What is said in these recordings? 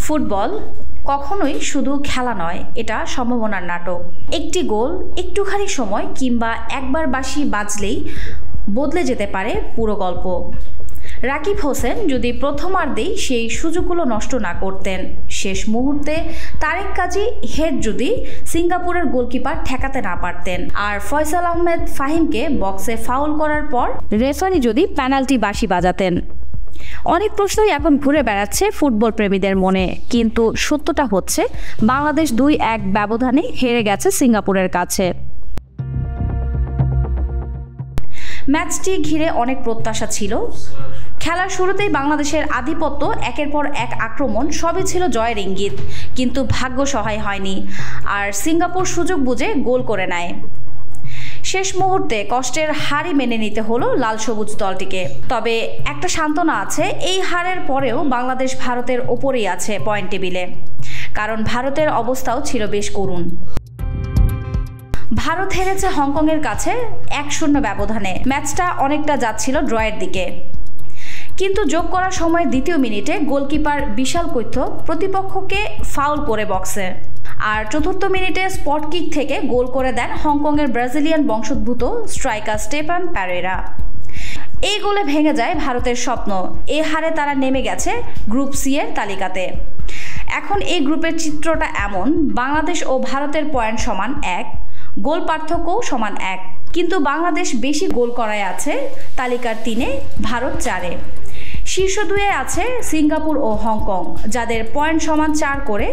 Football কখনোই শুধু খেলা নয়, এটা সম্ভাবনার নাটক। একটি গোল, একটুখানি সময় কিংবা একবার বাঁশি বাজলেই বদলে যেতে পারে পুরো গল্প। রাকিব হোসেন যদি প্রথমার্ধেই সেই সুযোগগুলো নষ্ট না করতেন, শেষ মুহূর্তে তারেক কাজী হেড যদি সিঙ্গাপুরের গোলকিপার ঠেকাতে না পারতেন, আর ফয়সাল আহমেদ ফাহিমকে বক্সে ফাউল করার পর রেফারি যদি পেনাল্টি বাঁশি বাজাতেন। অনেক প্রশ্নই এখন ঘুরে বেড়াচ্ছে ফুটবল প্রেমীদের মনে, কিন্তু সত্যটা হচ্ছে বাংলাদেশ 2-1 ব্যবধানে হেরে গেছে সিঙ্গাপুরের কাছে। ম্যাচটি ঘিরে অনেক প্রত্যাশা ছিল। খেলার শুরুতেই বাংলাদেশের আধিপত্য, একের পর এক আক্রমণ, সবই ছিল জয়ের ইঙ্গিত, কিন্তু ভাগ্য সহায় হয়নি, আর সিঙ্গাপুর সুযোগ বুঝে গোল করে নেয়। শেষ মুহূর্তে কষ্টের হারই মেনে নিতে হলো লাল সবুজ দলটিকে। তবে একটা সান্ত্বনা আছে, এই হারের পরেও বাংলাদেশ ভারতের ওপরেই আছে পয়েন্ট টেবিলে, কারণ ভারতের অবস্থাও ছিল বেশ করুণ। ভারত হেরেছে হংকংয়ের কাছে 1-0 ব্যবধানে। ম্যাচটা অনেকটা যাচ্ছিল ড্রয়ের দিকে, কিন্তু যোগ করার সময় দ্বিতীয় মিনিটে গোলকিপার বিশাল কৈথ প্রতিপক্ষকে ফাউল করে বক্সে, আর চতুর্থ মিনিটে স্পট কিক থেকে গোল করে দেন হংকংয়ের ব্রাজিলিয়ান বংশোদ্ভূত স্ট্রাইকার স্টেফান পেরেরা। এই গোলে ভেঙে যায় ভারতের স্বপ্ন। এই হারে তারা নেমে গেছে গ্রুপ সি এর তালিকাতে। এখন এই গ্রুপের চিত্রটা এমন, বাংলাদেশ ও ভারতের পয়েন্ট সমান 1, গোল পার্থক্যও সমান 1, কিন্তু বাংলাদেশ বেশি গোল করায় আছে তালিকার 3-এ, ভারত 4-এ। শীর্ষ 2-এ আছে সিঙ্গাপুর ও হংকং, যাদের পয়েন্ট সমান 4 করে,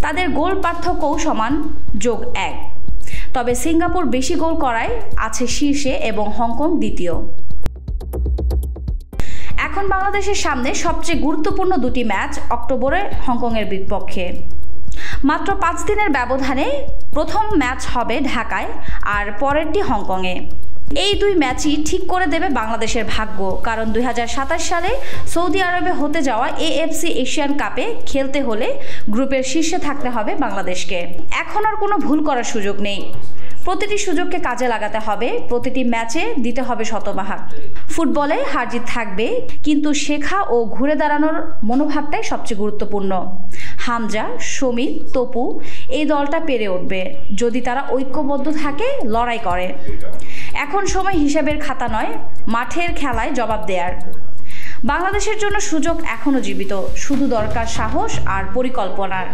তাদের গোল পার্থক্যও সমান +1। তবে সিঙ্গাপুর বেশি গোল করায় আছে শীর্ষে এবং হংকং দ্বিতীয়। এখন বাংলাদেশের সামনে সবচেয়ে গুরুত্বপূর্ণ 2টি ম্যাচ অক্টোবরে হংকংয়ের বিপক্ষে। মাত্র 5 দিনের ব্যবধানে প্রথম ম্যাচ হবে ঢাকায়, আর পরেরটি হংকংয়ে। এই 2 ম্যাচই ঠিক করে দেবে বাংলাদেশের ভাগ্য, কারণ 2027 সালে সৌদি আরবে হতে যাওয়া AFC এশিয়ান কাপে খেলতে হলে গ্রুপের শীর্ষে থাকতে হবে বাংলাদেশকে। এখন আর কোনো ভুল করার সুযোগ নেই, প্রতিটি সুযোগকে কাজে লাগাতে হবে, প্রতিটি ম্যাচে দিতে হবে শতভাগ। ফুটবলে হারজিত থাকবে, কিন্তু শেখা ও ঘুরে দাঁড়ানোর মনোভাবটাই সবচেয়ে গুরুত্বপূর্ণ। হামজা, শমীদ, তপু এই দলটা পেরে উঠবে যদি তারা ঐক্যবদ্ধ থাকে, লড়াই করে। এখন সময় হিসাবের খাতা নয়, মাঠের খেলায় জবাব দেয়ার। বাংলাদেশের জন্য সুযোগ এখনো জীবিত, শুধু দরকার সাহস আর পরিকল্পনার।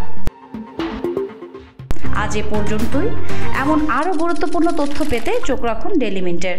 আজ এ পর্যন্তই। এমন আরও গুরুত্বপূর্ণ তথ্য পেতে চোখ রাখুন ডেইলি মিন্টের।